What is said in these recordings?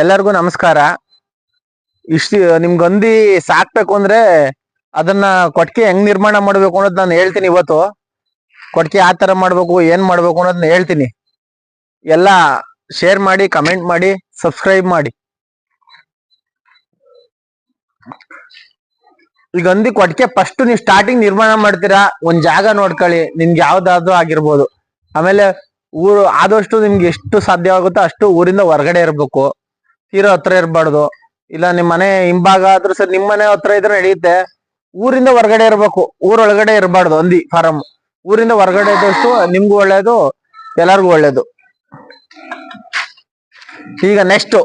ಎಲ್ಲರಿಗೂ ನಮಸ್ಕಾರ. ನಿಮ್ಗೊಂದಿ ಸಾಕ್ಬೇಕು ಅಂದ್ರೆ ಅದನ್ನ ಕೊಟ್ಟಿಗೆ ಹೆಂಗ್ ನಿರ್ಮಾಣ ಮಾಡ್ಬೇಕು ಅನ್ನೋದು ನಾನು ಹೇಳ್ತೀನಿ. ಇವತ್ತು ಕೊಟ್ಟಿಗೆ ಯಾವ ತರ ಮಾಡ್ಬೇಕು, ಏನ್ ಮಾಡ್ಬೇಕು ಅನ್ನೋದನ್ನ ಹೇಳ್ತೀನಿ. ಎಲ್ಲ ಶೇರ್ ಮಾಡಿ, ಕಮೆಂಟ್ ಮಾಡಿ, ಸಬ್ಸ್ಕ್ರೈಬ್ ಮಾಡಿ. ಈಗ ಹಂದಿ ಕೊಟ್ಟಿಗೆ ಫಸ್ಟ್ ನೀವು ಸ್ಟಾರ್ಟಿಂಗ್ ನಿರ್ಮಾಣ ಮಾಡ್ತೀರಾ, ಒಂದ್ ಜಾಗ ನೋಡ್ಕೊಳ್ಳಿ, ನಿಮ್ಗೆ ಯಾವ್ದಾದ್ರು ಆಗಿರ್ಬೋದು. ಆಮೇಲೆ ಊರು ಆದಷ್ಟು ನಿಮ್ಗೆ ಎಷ್ಟು ಸಾಧ್ಯ ಆಗುತ್ತೋ ಅಷ್ಟು ಊರಿಂದ ಹೊರಗಡೆ ಇರ್ಬೇಕು, ತೀರಾ ಹತ್ರ ಇರಬಾರ್ದು. ಇಲ್ಲ ನಿಮ್ ಮನೆ ಹಿಂಭಾಗ ಆದ್ರೂ ಸರ್, ನಿಮ್ ಮನೆ ಹತ್ರ ಇದ್ರೆ ನಡೆಯುತ್ತೆ. ಊರಿಂದ ಹೊರಗಡೆ ಇರ್ಬೇಕು, ಊರೊಳಗಡೆ ಇರಬಾರ್ದು ಹಂದಿ ಫಾರಂ. ಊರಿಂದ ಹೊರಗಡೆ ಇದ್ದಷ್ಟು ನಿಮ್ಗೂ ಒಳ್ಳೇದು, ಎಲ್ಲಾರ್ಗು ಒಳ್ಳೇದು. ಈಗ ನೆಕ್ಸ್ಟ್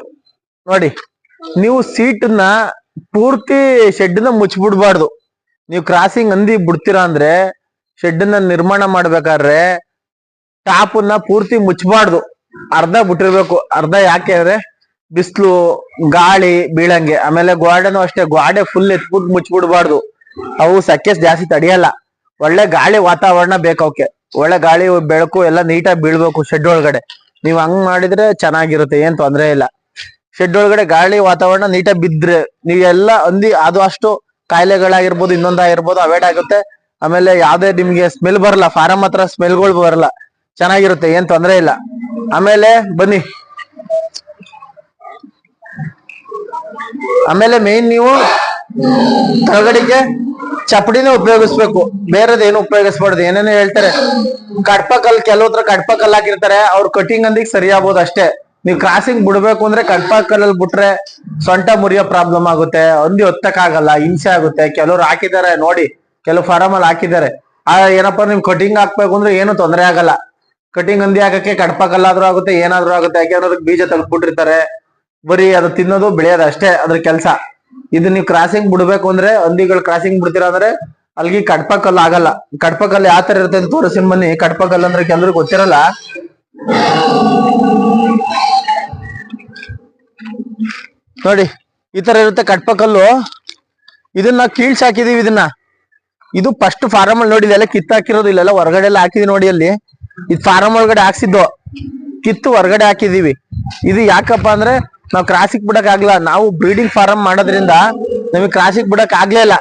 ನೋಡಿ, ನೀವು ಸೀಟ್ನ ಪೂರ್ತಿ ಶೆಡ್ನ ಮುಚ್ಚಿಬಿಡ್ಬಾರ್ದು. ನೀವು ಕ್ರಾಸಿಂಗ್ ಹಂದಿ ಬಿಡ್ತೀರಾ ಅಂದ್ರೆ ಶೆಡ್ನ ನಿರ್ಮಾಣ ಮಾಡ್ಬೇಕಾದ್ರೆ ಟಾಪನ್ನ ಪೂರ್ತಿ ಮುಚ್ಚಬಾರ್ದು, ಅರ್ಧ ಬಿಟ್ಟಿರ್ಬೇಕು. ಅರ್ಧ ಯಾಕೆ ಅಂದ್ರೆ ಬಿಸಿಲು ಗಾಳಿ ಬೀಳಂಗೆ. ಆಮೇಲೆ ಗೋಡೆನೂ ಅಷ್ಟೇ, ಗೋಡೆ ಫುಲ್ ಎತ್ಬಿಟ್ಟು ಮುಚ್ಚಿಬಿಡ್ಬಾರ್ದು, ಅವು ಸೆಕೆ ಜಾಸ್ತಿ ತಡಿಯಲ್ಲ. ಒಳ್ಳೆ ಗಾಳಿ ವಾತಾವರಣ ಬೇಕು ಅವಕ್ಕೆ, ಒಳ್ಳೆ ಗಾಳಿ ಬೆಳಕು ಎಲ್ಲ ನೀಟಾಗಿ ಬೀಳ್ಬೇಕು ಶೆಡ್ ಒಳಗಡೆ. ನೀವ್ ಹಂಗ್ ಮಾಡಿದ್ರೆ ಚೆನ್ನಾಗಿರುತ್ತೆ, ಏನ್ ತೊಂದ್ರೆ ಇಲ್ಲ. ಶೆಡ್ ಒಳಗಡೆ ಗಾಳಿ ವಾತಾವರಣ ನೀಟಾಗಿ ಬಿದ್ರೆ ನೀವೆಲ್ಲ ಹಂದಿ ಅದು ಅಷ್ಟು ಕಾಯಿಲೆಗಳಾಗಿರ್ಬೋದು, ಇನ್ನೊಂದಾಗಿರ್ಬೋದು ಅವಾಯ್ಡ್ ಆಗುತ್ತೆ. ಆಮೇಲೆ ಯಾವ್ದೇ ನಿಮ್ಗೆ ಸ್ಮೆಲ್ ಬರಲ್ಲ, ಫಾರಂ ಹತ್ರ ಸ್ಮೆಲ್ಗಳು ಬರಲ್ಲ, ಚೆನ್ನಾಗಿರುತ್ತೆ, ಏನ್ ತೊಂದ್ರೆ ಇಲ್ಲ. ಆಮೇಲೆ ಬನ್ನಿ, ಆಮೇಲೆ ಮೇನ್ ನೀವು ತಳಗಡೆಗೆ ಚಪ್ಪಡಿನೇ ಉಪಯೋಗಿಸ್ಬೇಕು, ಬೇರೆದೇನು ಉಪಯೋಗಿಸ್ಬಾರ್ದು. ಏನೇನೋ ಹೇಳ್ತಾರೆ ಕಡ್ಪ ಕಲ್, ಕೆಲವ್ರ ಕಡ್ಪ ಕಲ್ ಹಾಕಿರ್ತಾರೆ, ಅವ್ರ ಕಟಿಂಗ್ ಅಂದಿಗೆ ಸರಿ ಆಗ್ಬೋದು ಅಷ್ಟೇ. ನೀವು ಕ್ರಾಸಿಂಗ್ ಬಿಡ್ಬೇಕು ಅಂದ್ರೆ ಕಡ್ಪ ಕಲ್ಲಲ್ಲಿ ಬಿಟ್ರೆ ಸೊಂಟ ಮುರಿಯೋ ಪ್ರಾಬ್ಲಮ್ ಆಗುತ್ತೆ, ಹಂದಿ ಹೊತ್ತಕ್ಕಾಗಲ್ಲ, ಹಿಂಸೆ ಆಗುತ್ತೆ. ಕೆಲವ್ರು ಹಾಕಿದ್ದಾರೆ ನೋಡಿ, ಕೆಲವು ಫಾರಂ ಅಲ್ಲಿ ಹಾಕಿದ್ದಾರೆ. ಏನಪ್ಪಾ ನಿಮ್ ಕಟಿಂಗ್ ಹಾಕ್ಬೇಕು ಅಂದ್ರೆ ಏನು ತೊಂದರೆ ಆಗಲ್ಲ. ಕಟಿಂಗ್ ಹಂದಿ ಹಾಕಕ್ಕೆ ಕಡ್ಪ ಕಲ್ಲಾದ್ರೂ ಆಗುತ್ತೆ, ಏನಾದ್ರೂ ಆಗುತ್ತೆ. ಯಾಕೆಂದ್ರೆ ಬೀಜ ತೆಗೆದ್ಬಿಟ್ಟಿರ್ತಾರೆ, ಬರೀ ಅದು ತಿನ್ನೋದು ಬೆಳೆಯೋದು ಅಷ್ಟೇ ಅದ್ರ ಕೆಲ್ಸ. ಇದು ನೀವು ಕ್ರಾಸಿಂಗ್ ಬಿಡ್ಬೇಕು ಅಂದ್ರೆ, ಹಂದಿಗಳು ಕ್ರಾಸಿಂಗ್ ಬಿಡ್ತೀರಾ ಅಂದ್ರೆ ಅಲ್ಲಿಗೆ ಕಡ್ಪ ಕಲ್ಲು ಆಗಲ್ಲ. ಕಡ್ಪ ಕಲ್ಲು ಯಾವ ತರ ಇರುತ್ತೆ ಅಂತ ತೋರಿಸಿನ ಬನ್ನಿ. ಕಡ್ಪ ಕಲ್ಲು ಅಂದ್ರೆ ಕೆಲವ್ರಿಗೆ ಗೊತ್ತಿರಲ್ಲ. ನೋಡಿ ಈ ತರ ಇರುತ್ತೆ ಕಡ್ಪ ಕಲ್ಲು. ಇದನ್ನ ಕೀಳ್ಸಿ ಹಾಕಿದೀವಿ. ಇದು ಫಸ್ಟ್ ಫಾರಂ ಅಲ್ಲಿ ನೋಡಿ, ಇದೆಲ್ಲ ಕಿತ್ತಾಕಿರೋದು, ಇಲ್ಲೆಲ್ಲ ಹೊರಗಡೆ ಎಲ್ಲ ಹಾಕಿದೀವಿ ನೋಡಿ. ಅಲ್ಲಿ ಇದು ಫಾರಂ ಒಳಗಡೆ ಹಾಕ್ಸಿದ್ದು, ಕಿತ್ತು ಹೊರಗಡೆ ಹಾಕಿದೀವಿ. ಇದು ಯಾಕಪ್ಪ ಅಂದ್ರೆ ನಾವು ಕ್ರಾಸಿಕ್ ಬಿಡಕ್ ಆಗ್ಲಿಲ್ಲ. ನಾವು ಬ್ರೀಡಿಂಗ್ ಫಾರಂ ಮಾಡೋದ್ರಿಂದ ನಮಗೆ ಕ್ರಾಸಿಕ್ ಬಿಡಕ್ ಆಗ್ಲೇ ಇಲ್ಲ.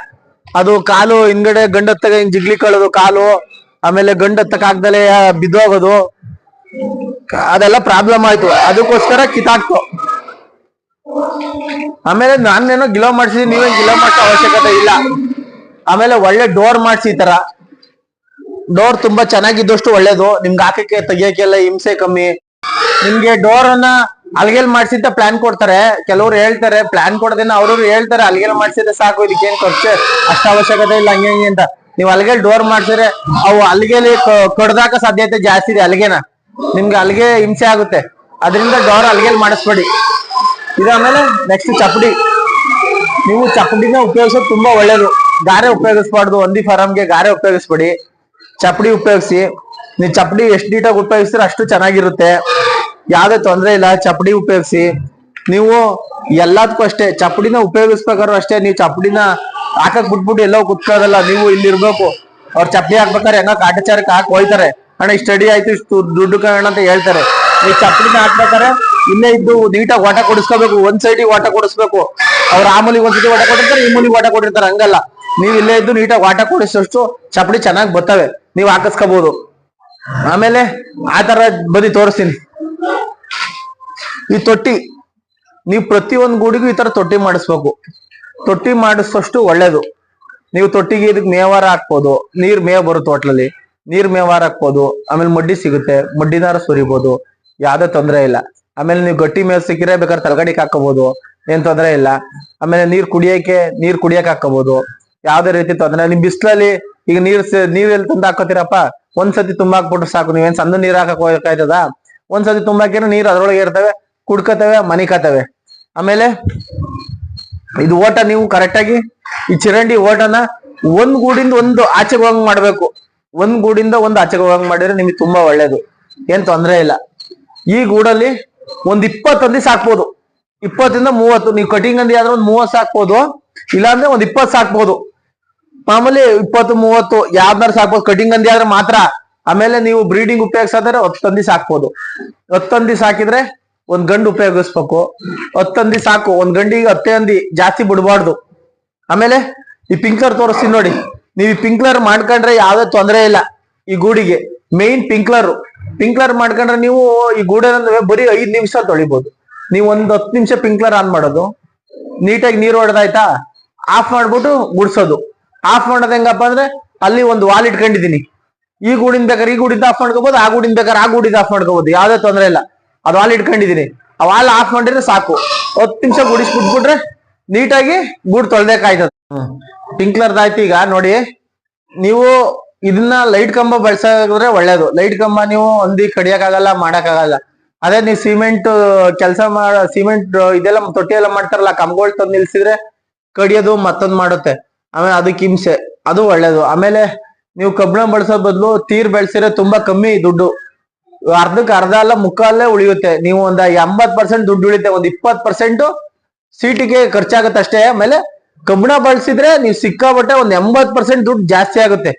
ಅದು ಕಾಲು ಹಿಂದ್ಗಡೆ ಗಂಡು ಹತ್ತಾಗ ಹಿಂಗ್ ಜಿಗ್ಲಿ ಕಳೋದು ಕಾಲು, ಆಮೇಲೆ ಗಂಡು ಹತ್ತಕ್ ಆಗ್ದಲೆ ಬಿದ್ದೋಗೋದು, ಅದೆಲ್ಲ ಪ್ರಾಬ್ಲಮ್ ಆಯ್ತು. ಅದಕ್ಕೋಸ್ಕರ ಕಿತ್ತಾಕ್ತು. ಆಮೇಲೆ ನಾನೇನೋ ಗಿಲೋ ಮಾಡ್ಸಿದೀನಿ, ನೀವೇನ್ ಗಿಲೋ ಮಾಡೋ ಅವಶ್ಯಕತೆ ಇಲ್ಲ. ಆಮೇಲೆ ಒಳ್ಳೆ ಡೋರ್ ಮಾಡ್ಸಿ. ಈ ತರ ಡೋರ್ ತುಂಬಾ ಚೆನ್ನಾಗಿದ್ದಷ್ಟು ಒಳ್ಳೇದು, ನಿಮ್ಗೆ ಹಾಕಕ್ಕೆ ತೆಗಿಯಕ್ಕೆಲ್ಲ ಹಿಂಸೆ ಕಮ್ಮಿ. ನಿಮ್ಗೆ ಡೋರ್ ಅನ್ನ ಅಲ್ಗೆಲ್ ಮಾಡ್ಸಿದ್ದ ಪ್ಲಾನ್ ಕೊಡ್ತಾರೆ. ಕೆಲವ್ರು ಹೇಳ್ತಾರೆ ಪ್ಲಾನ್ ಕೊಡೋದೇನ, ಅವ್ರು ಹೇಳ್ತಾರೆ ಅಲ್ಗೆಲ್ ಮಾಡ್ಸಿದ್ರೆ ಸಾಕು, ಇದಕ್ಕೇನ್ ಖರ್ಚು ಅಷ್ಟ ಅವಶ್ಯಕತೆ ಇಲ್ಲ ಹಂಗೆ ಹಿಂಗೆ ಅಂತ. ನೀವು ಅಲ್ಗೆಲ್ ಡೋರ್ ಮಾಡ್ಸಿದ್ರೆ ಅವು ಅಲ್ಗೆಲಿ ಕಡ್ದಾಕ ಸಾಧ್ಯತೆ ಜಾಸ್ತಿ ಇದೆ. ಅಲ್ಗೆನ ನಿಮ್ಗೆ ಅಲ್ಗೆ ಹಿಂಸೆ ಆಗುತ್ತೆ, ಅದರಿಂದ ಡೋರ್ ಅಲ್ಗೆಲ್ ಮಾಡಿಸ್ಬೇಡಿ. ಇದಾದ್ಮೇಲೆ ನೆಕ್ಸ್ಟ್ ಚಪ್ಪಡಿ. ನೀವು ಚಪ್ಪಡಿನ ಉಪಯೋಗಿಸೋದು ತುಂಬಾ ಒಳ್ಳೇದು, ಗಾರೆ ಉಪಯೋಗಿಸ್ಬಾರ್ದು. ಹಂದಿ ಫಾರಂಗೆ ಗಾರೆ ಉಪಯೋಗಿಸ್ಬೇಡಿ, ಚಪ್ಪಡಿ ಉಪಯೋಗಿಸಿ. ನೀವು ಚಪ್ಪಡಿ ಎಷ್ಟು ನೀಟಾಗಿ ಉಪಯೋಗಿಸ್ತೀರ ಅಷ್ಟು ಚೆನ್ನಾಗಿರುತ್ತೆ, ಯಾವ್ದೇ ತೊಂದರೆ ಇಲ್ಲ. ಚಪ್ಪಡಿ ಉಪಯೋಗಿಸಿ. ನೀವು ಎಲ್ಲದಕ್ಕೂ ಅಷ್ಟೇ ಚಪ್ಪಡಿನ ಉಪಯೋಗಿಸ್ಬೇಕಾದ್ರು ಅಷ್ಟೇ. ನೀವು ಚಪ್ಪಡಿನ ಹಾಕಕ್ ಬಿಟ್ಬಿಟ್ಟು ಎಲ್ಲೋ ಕುತ್ಕೋದಲ್ಲ, ನೀವು ಇಲ್ಲಿರ್ಬೇಕು. ಅವ್ರ ಚಪ್ಪಡಿ ಹಾಕ್ಬೇಕಾದ್ರೆ ಹೆಂಗ ಕಾಟಾಚಾರಕ್ಕೆ ಹಾಕಿ ಹೋಯ್ತಾರೆ, ಅಣ್ಣ ಇಷ್ಟು ಅಡಿ ಆಯ್ತು, ಇಷ್ಟು ದುಡ್ಡು ಕಾರಣ ಅಂತ ಹೇಳ್ತಾರೆ. ನೀವು ಚಪ್ಪಡಿನ ಹಾಕ್ಬೇಕಾದ್ರೆ ಇಲ್ಲೇ ಇದ್ದು ನೀಟಾಗಿ ಓಟ ಕೊಡಿಸ್ಕೋಬೇಕು, ಒಂದ್ ಸೈಡಿಗೆ ಓಟ ಕೊಡಿಸ್ಬೇಕು. ಅವ್ರ ಆ ಮೂಲಿಗೆ ಒಂದ್ಸತಿ ಓಟ ಕೊಟ್ಟಿರ್ತಾರೆ, ಈ ಮೂಲಿಗೆ ಓಟ ಕೊಟ್ಟಿರ್ತಾರೆ, ಹಂಗಲ್ಲ. ನೀವು ಇಲ್ಲೇ ಇದ್ದು ನೀಟಾಗಿ ಓಟ ಕೊಡಿಸೋಷ್ಟು ಚಪ್ಪಡಿ ಚೆನ್ನಾಗಿ ಬರ್ತವೆ, ನೀವು ಹಾಕಿಸ್ಕೋಬಹುದು. ಆಮೇಲೆ ಆ ತರ ಬನ್ನಿ ತೋರಿಸ್ತೀನಿ. ಈ ತೊಟ್ಟಿ, ನೀವು ಪ್ರತಿಯೊಂದು ಗೂಡಿಗೂ ಈ ತರ ತೊಟ್ಟಿ ಮಾಡಿಸ್ಬೇಕು. ತೊಟ್ಟಿ ಮಾಡಿಸೋಷ್ಟು ಒಳ್ಳೇದು. ನೀವು ತೊಟ್ಟಿಗೆ ಇದಕ್ಕೆ ಮೇವಾರ ಹಾಕ್ಬೋದು, ನೀರ್ ಮೇವ್ ಬರುತ್ತೆ ಹೋಟ್ಲಲ್ಲಿ, ನೀರ್ ಮೇವಾರ ಹಾಕ್ಬೋದು. ಆಮೇಲೆ ಮಡ್ಡಿ ಸಿಗುತ್ತೆ, ಮಡ್ಡಿನಾರ ಸುರಿಬೋದು, ಯಾವ್ದೇ ತೊಂದರೆ ಇಲ್ಲ. ಆಮೇಲೆ ನೀವು ಗಟ್ಟಿ ಮೇವ್ ಸಿಕ್ಕಿದ್ರೆ ಬೇಕಾದ್ರೆ ತಲಗಡಿಗೆ ಹಾಕೋಬಹುದು, ಏನ್ ತೊಂದರೆ ಇಲ್ಲ. ಆಮೇಲೆ ನೀರ್ ಕುಡಿಯಕ್ಕೆ ಹಾಕೋಬಹುದು, ಯಾವ್ದೇ ರೀತಿ ತೊಂದರೆ. ನಿಮ್ ಬಿಸ್ಲಲ್ಲಿ ಈಗ ನೀರ್ ಎಲ್ಲಿ ತಂದು ಹಾಕೋತೀರಪ್ಪ, ಒಂದ್ಸತಿ ತುಂಬಾಕ್ಬಿಟ್ರೆ ಸಾಕು. ನೀವೇನ್ ಸಣ್ಣ ನೀರ್ ಹಾಕಕ್ ಹೋಗಕ್ಕಾಯ್ತದ? ಒಂದ್ಸತಿ ತುಂಬಾಕಿದ್ರೆ ನೀರ್ ಅದ್ರೊಳಗೆ ಇರ್ತವೆ, ಕುಡ್ಕತವೆ, ಮನಿಕತವೆ. ಆಮೇಲೆ ಇದು ಓಟ ನೀವು ಕರೆಕ್ಟಾಗಿ ಈ ಚಿರಂಡಿ ಓಟನ ಒಂದ್ ಗೂಡಿಂದ ಒಂದು ಆಚೆಗೆ ಹೋಗಂಗ್ ಮಾಡ್ಬೇಕು. ಒಂದ್ ಗೂಡಿಂದ ಒಂದು ಆಚೆಗೆ ಹೋಗಂಗ್ ಮಾಡಿದ್ರೆ ನಿಮ್ಗೆ ತುಂಬಾ ಒಳ್ಳೇದು, ಏನ್ ತೊಂದರೆ ಇಲ್ಲ. ಈ ಗೂಡಲ್ಲಿ ಒಂದ್ 20 ಹಂದಿ ಸಾಕ್ಬೋದು, 20 ಇಂದ 30. ನೀವು ಕಟಿಂಗ್ ಹಂದಿ ಆದ್ರೆ ಒಂದ್ 30 ಸಾಕ್ಬೋದು, ಇಲ್ಲಾಂದ್ರೆ ಒಂದ್ 20 ಸಾಕ್ಬೋದು. ಮಾಮೂಲಿ 20, 30 ಯಾವ್ದಾರು ಸಾಕ್ಬೋದು, ಕಟಿಂಗ್ ಹಂದಿ ಆದ್ರೆ ಮಾತ್ರ. ಆಮೇಲೆ ನೀವು ಬ್ರೀಡಿಂಗ್ ಉಪಯೋಗಿಸಿದ್ರೆ 10 ಹಂದಿ ಸಾಕ್ಬೋದು. 10 ಹಂದಿ ಸಾಕಿದ್ರೆ ಒಂದ್ ಗಂಡು ಉಪಯೋಗಿಸ್ಬೇಕು. 10 ಹಂದಿ ಸಾಕು, ಒಂದ್ ಗಂಡಿಗೆ 10 ಹಂದಿ, ಜಾಸ್ತಿ ಬಿಡಬಾರ್ದು. ಆಮೇಲೆ ಈ ಪಿಂಕ್ಲರ್ ತೋರಿಸ್ತೀನಿ ನೋಡಿ. ನೀವು ಈ ಪಿಂಕ್ಲರ್ ಮಾಡ್ಕೊಂಡ್ರೆ ಯಾವ್ದೇ ತೊಂದರೆ ಇಲ್ಲ. ಈ ಗೂಡಿಗೆ ಮೇನ್ ಪಿಂಕ್ಲರ್ ಮಾಡ್ಕೊಂಡ್ರೆ ನೀವು ಈ ಗೂಡೇನಂದ್ರೆ ಬರೀ 5 ನಿಮಿಷ ತೊಳಿಬಹುದು. ನೀವು ಒಂದ್ 10 ನಿಮಿಷ ಪಿಂಕ್ಲರ್ ಆನ್ ಮಾಡೋದು, ನೀಟಾಗಿ ನೀರು ಹೊಡೆದಾಯ್ತಾ, ಆಫ್ ಮಾಡ್ಬಿಟ್ಟು ಗುಡ್ಸೋದು. ಆಫ್ ಮಾಡೋದು ಹೆಂಗಪ್ಪ ಅಂದ್ರೆ ಅಲ್ಲಿ ಒಂದು ವಾಲ್ ಇಟ್ಕೊಂಡಿದೀನಿ. ಈ ಗೂಡಿನ ಬೇಕಾದ್ರೆ ಈ ಗೂಡಿಂದ ಆಫ್ ಮಾಡ್ಕೋಬಹುದು, ಆ ಗೂಡಿನ ಬೇಕಾದ್ರೆ ಆ ಗೂಡಿಂದ ಆಫ್ ಮಾಡ್ಕೋಬಹುದು, ಯಾವ್ದೇ ತೊಂದರೆ ಇಲ್ಲ. ಅದು ವಾಲ್ ಇಟ್ಕೊಂಡಿದೀನಿ, ಆ ವಾಲ್ ಆಫ್ ಮಾಡಿದ್ರೆ ಸಾಕು. 10 ನಿಮಿಷ ಗುಡಿಸ್ಬಿಟ್ಬಿಟ್ರೆ ನೀಟಾಗಿ ಗೂಡ್ ತೊಳ್ದೇಕಾಯ್ತದ. ಪಿಂಕ್ಲರ್ದಾಯ್ತು. ಈಗ ನೋಡಿ, ನೀವು ಇದನ್ನ ಲೈಟ್ ಕಂಬ ಬಳಸಿದ್ರೆ ಒಳ್ಳೇದು. ಲೈಟ್ ಕಂಬ ನೀವು ಹಂದಿ ಕಡಿಯಕ್ಕಾಗಲ್ಲ, ಮಾಡಕ್ಕಾಗಲ್ಲ. ಅದೇ ನೀವು ಸಿಮೆಂಟ್ ಕೆಲಸ ಸಿಮೆಂಟ್ ಇದೆಲ್ಲ ತೊಟ್ಟಿ ಎಲ್ಲ ಮಾಡ್ತಾರಲ್ಲ, ಕಂಬಗಳು ತಂದು ನಿಲ್ಸಿದ್ರೆ ಕಡಿಯೋದು ಮತ್ತೊಂದ್ ಮಾಡುತ್ತೆ. ಆಮೇಲೆ ಅದಕ್ಕೆ ಹಿಂಸೆ, ಅದು ಒಳ್ಳೇದು. ಆಮೇಲೆ ನೀವು ಕಬ್ಬಣ ಬಳಸೋ ಬದಲು ತೀರ್ ಬೆಳೆಸಿದ್ರೆ ತುಂಬಾ ಕಮ್ಮಿ ದುಡ್ಡು, ಅರ್ಧಕ್ಕೆ ಅರ್ಧ ಅಲ್ಲ ಮುಕ್ಕಾಲೇ ಉಳಿಯುತ್ತೆ. ನೀವು ಒಂದ್ 80% ದುಡ್ಡು ಉಳಿಯುತ್ತೆ, ಒಂದ್ 20% ಸೀಟಿಗೆ ಖರ್ಚಾಗುತ್ತೆ ಅಷ್ಟೇ. ಆಮೇಲೆ ಕಬ್ಬಣ ಬಳಸಿದ್ರೆ ನೀವು ಸಿಕ್ಕಾಬಟ್ಟೆ ಒಂದ್ 80% ದುಡ್ಡು ಜಾಸ್ತಿ ಆಗುತ್ತೆ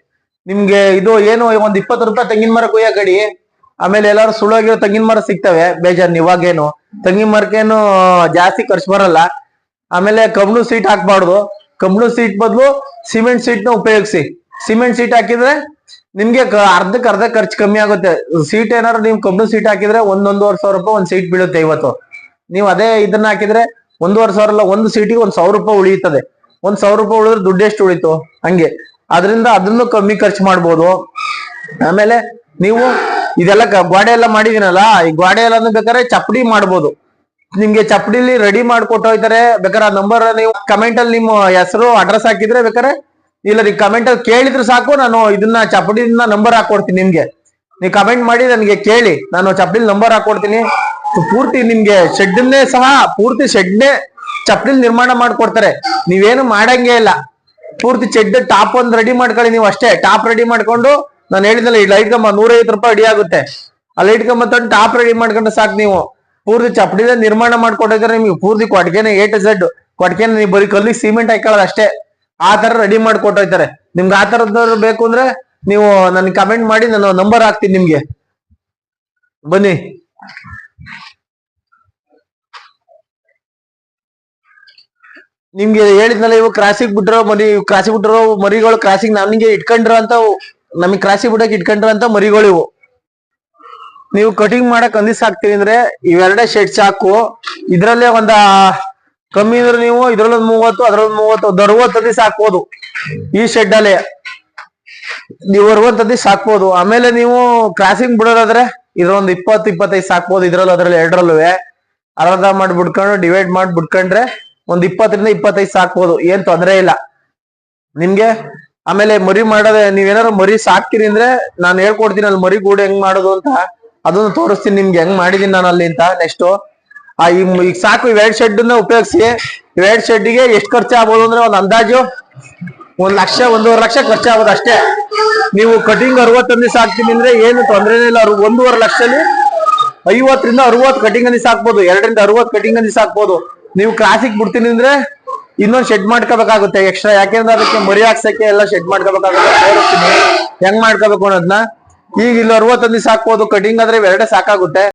ನಿಮ್ಗೆ. ಇದು ಏನು ಒಂದ್ 20 ರೂಪಾಯಿ ತೆಂಗಿನ ಮರ ಕೊಯ್ಯ ಕಡಿ, ಆಮೇಲೆ ಎಲ್ಲಾರು ಸುಳ್ಳೋಗಿರೋ ತೆಂಗಿನ ಮರ ಸಿಗ್ತವೆ ಬೇಜಾನ್. ಇವಾಗೇನು ತೆಂಗಿನ ಮರಕ್ಕೇನು ಜಾಸ್ತಿ ಖರ್ಚು ಬರಲ್ಲ. ಆಮೇಲೆ ಕಬ್ಬಣ ಸೀಟ್ ಹಾಕ್ಬಾರ್ದು. ಕಬ್ಬಣ ಸೀಟ್ ಬದಲು ಸಿಮೆಂಟ್ ಸೀಟ್ ನ ಉಪಯೋಗಿಸಿ. ಸಿಮೆಂಟ್ ಸೀಟ್ ಹಾಕಿದ್ರೆ ನಿಮ್ಗೆ ಅರ್ಧಕ್ಕೆ ಅರ್ಧ ಖರ್ಚು ಕಮ್ಮಿ ಆಗುತ್ತೆ. ಸೀಟ್ ಏನಾದ್ರು ನೀವು ಕಬ್ಬಣ ಸೀಟ್ ಹಾಕಿದ್ರೆ 1,500 ರೂಪಾಯಿ ಒಂದ್ ಸೀಟ್ ಬೀಳುತ್ತೆ ಇವತ್ತು. ನೀವು ಅದೇ ಇದನ್ನ ಹಾಕಿದ್ರೆ 1,500 ಅಲ್ಲ, ಒಂದು ಸೀಟಿಗೆ 1,000 ರೂಪಾಯಿ ಉಳಿಯುತ್ತದೆ. 1,000 ರೂಪಾಯಿ ಉಳಿದ್ರೆ ದುಡ್ಡು ಎಷ್ಟು ಉಳಿತು ಹಂಗೆ. ಅದರಿಂದ ಅದನ್ನು ಕಮ್ಮಿ ಖರ್ಚು ಮಾಡ್ಬೋದು. ಆಮೇಲೆ ನೀವು ಇದೆಲ್ಲ ಗೋಡೆ ಎಲ್ಲ ಮಾಡಿದೀನಲ್ಲ, ಈ ಗೋಡೆ ಎಲ್ಲ ಬೇಕಾದ್ರೆ ಚಪ್ಪಡಿ ಮಾಡ್ಬೋದು. ನಿಮ್ಗೆ ಚಪ್ಪಡಿಲಿ ರೆಡಿ ಮಾಡ್ಕೊಟ್ಟು ಹೋಯ್ತಾರೆ. ಬೇಕಾದ್ರೆ ಆ ನಂಬರ್ ನೀವು ಕಮೆಂಟ್ ಅಲ್ಲಿ ನಿಮ್ಮ ಹೆಸರು ಅಡ್ರೆಸ್ ಹಾಕಿದ್ರೆ ಬೇಕಾದ್ರೆ, ಇಲ್ಲ ನೀವು ಕಮೆಂಟ್ ಅಲ್ಲಿ ಕೇಳಿದ್ರೆ ಸಾಕು, ನಾನು ಇದನ್ನ ಚಪ್ಪಡಿನ ನಂಬರ್ ಹಾಕೊಡ್ತೀನಿ ನಿಮ್ಗೆ. ನೀವು ಕಮೆಂಟ್ ಮಾಡಿ ನನಗೆ ಕೇಳಿ, ನಾನು ಚಪ್ಪಡಿ ನಂಬರ್ ಹಾಕೊಡ್ತೀನಿ. ಪೂರ್ತಿ ನಿಮ್ಗೆ ಶೆಡ್ನೇ ಸಹ ಪೂರ್ತಿ ಶೆಡ್ನೇ ಚಪ್ಪಡಿ ನಿರ್ಮಾಣ ಮಾಡ್ಕೊಡ್ತಾರೆ. ನೀವೇನು ಮಾಡಂಗೆ ಇಲ್ಲ. ಪೂರ್ತಿ ಶೆಡ್ ಟಾಪ್ ಒಂದ್ ರೆಡಿ ಮಾಡ್ಕೊಳ್ಳಿ ನೀವು ಅಷ್ಟೇ. ಟಾಪ್ ರೆಡಿ ಮಾಡ್ಕೊಂಡು, ನಾನು ಹೇಳಿದ್ನಲ್ಲ ಈ ಲೈಟ್ ಕಂಬ 150 ರೂಪಾಯಿ ಅಡಿ ಆಗುತ್ತೆ. ಆ ಲೈಟ್ ಕಂಬ ತಂದು ಟಾಪ್ ರೆಡಿ ಮಾಡ್ಕೊಂಡ್ರೆ ಸಾಕು. ನೀವು ಪೂರ್ತಿ ಚಪ್ಪಡಿದ ನಿರ್ಮಾಣ ಮಾಡ್ಕೊಟ್ಟಿದ್ರೆ ನಿಮ್ಗೆ ಪೂರ್ತಿ ಕೊಟ್ಟಿಗೆನ A to Z ಕೊಟ್ಟಿಗೆನ ನೀವು ಬರೀ ಕಲ್ಲಿಗೆ ಸಿಮೆಂಟ್ ಹಾಕೊಳ್ಳೋದು ಅಷ್ಟೇ. ಆ ತರ ರೆಡಿ ಮಾಡ್ಕೊಟ್ಟೋಯ್ತಾರೆ. ನಿಮ್ಗೆ ಆ ತರದವ್ರು ಬೇಕು ಅಂದ್ರೆ ನೀವು ನನ್ಗೆ ಕಮೆಂಟ್ ಮಾಡಿ, ನಾನು ನಂಬರ್ ಹಾಕ್ತೀನಿ ನಿಮ್ಗೆ, ಬನ್ನಿ. ನಿಮ್ಗೆ ಹೇಳಿದ್ನಲ್ಲ, ಇವು ಕ್ರಾಸಿಗೆ ಬಿಟ್ಟಿರೋ ಮರಿಗಳು ಕ್ರಾಸಿಗೆ ನಮಗೆ ಇಟ್ಕೊಂಡ್ರ ಅಂತ, ನಮಗ್ ಕ್ರಾಸಿಗೆ ಬಿಡಕ್ ಇಟ್ಕೊಂಡ್ರ ಅಂತ ಮರಿಗಳು ಇವು. ನೀವು ಕಟಿಂಗ್ ಮಾಡಕ್ ಹಂದಿ ಸಾಕ್ತೀವಿ ಅಂದ್ರೆ ಇವೆರಡೇ ಶೆಡ್ ಸಾಕು. ಇದ್ರಲ್ಲೇ ಒಂದ ಕಮ್ಮಿ ಅಂದ್ರೆ ನೀವು ಇದ್ರಲ್ಲೊಂದ್ 30, ಅದ್ರೊಂದ್ 30, 60 ಹಂದಿ ಸಾಕ್ಬೋದು. ಈ ಶೆಡ್ ಅಲ್ಲೇ ನೀವು 60 ಹಂದಿ ಸಾಕ್ಬೋದು. ಆಮೇಲೆ ನೀವು ಕ್ರಾಸಿಂಗ್ ಬಿಡೋದಾದ್ರೆ ಇದ್ರೊಂದ್ 20-25 ಸಾಕ್ಬೋದು. ಇದ್ರಲ್ಲೂ ಅದ್ರಲ್ಲಿ ಎರಡರಲ್ಲೂ ಅರ್ಧ ಮಾಡಿ ಬಿಡ್ಕೊಂಡು ಡಿವೈಡ್ ಮಾಡಿ ಬಿಡ್ಕೊಂಡ್ರೆ ಒಂದ್ 20-25 ಸಾಕ್ಬೋದು. ಏನ್ ತೊಂದರೆ ಇಲ್ಲ ನಿಮ್ಗೆ. ಆಮೇಲೆ ಮರಿ ಮಾಡೋದೇ, ನೀವೇನಾದ್ರು ಮರಿ ಸಾಕ್ತೀರಿ ಅಂದ್ರೆ ನಾನು ಹೇಳ್ಕೊಡ್ತೀನಿ ಅಲ್ಲಿ ಮರಿ ಗೂಡು ಹೆಂಗ್ ಮಾಡೋದು ಅಂತ. ಅದನ್ನು ತೋರಿಸ್ತೀನಿ ನಿಮ್ಗೆ ಹೆಂಗ್ ಮಾಡಿದೀನಿ ನಾನು ಅಲ್ಲಿ ಅಂತ. ನೆಕ್ಸ್ಟ್ ಈಗ ಸಾಕು, ಇವೆರಡು ಶೆಡ್ ಉಪಯೋಗಿಸಿ. ಇವೆರಡು ಶೆಡ್ಗೆ ಎಷ್ಟು ಖರ್ಚು ಆಗ್ಬೋದು ಅಂದ್ರೆ ಒಂದ್ ಅಂದಾಜು 1 ಲಕ್ಷ 1.5 ಲಕ್ಷ ಖರ್ಚಾಗ್ಬೋದು ಅಷ್ಟೇ. ನೀವು ಕಟಿಂಗ್ 60 ಹಂದಿ ಸಾಕ್ತೀನಿ ಅಂದ್ರೆ ಏನು ತೊಂದರೆನೇ ಇಲ್ಲ. 1.5 ಲಕ್ಷದಲ್ಲಿ 50-60 ಕಟಿಂಗ್ ಹಂದಿ ಸಾಕ್ಬೋದು. 2-60 ಕಟಿಂಗ್ ಹಂದಿ ಸಾಕ್ಬೋದು. ನೀವು ಕ್ರಾಸಿಗೆ ಬಿಡ್ತೀನಿ ಅಂದ್ರೆ ಇನ್ನೊಂದು ಶೆಡ್ ಮಾಡ್ಕೋಬೇಕಾಗುತ್ತೆ ಎಕ್ಸ್ಟ್ರಾ. ಯಾಕೆಂದ್ರೆ ಅದಕ್ಕೆ ಮರಿ ಹಾಕ್ಸಕ್ಕೆ ಎಲ್ಲ ಶೆಡ್ ಮಾಡ್ಕೋಬೇಕಾಗುತ್ತೆ. ತೋರಿಸ್ತೀನಿ ಹೆಂಗ್ ಮಾಡ್ಕೋಬೇಕು ಅನ್ನೋದನ್ನ. ಈಗ ಇಲ್ಲಿ 60 ಹಂದಿ ಸಾಕ್ಬೋದು. ಕಟಿಂಗ್ ಆದ್ರೆ 2 ಸಾಕಾಗುತ್ತೆ.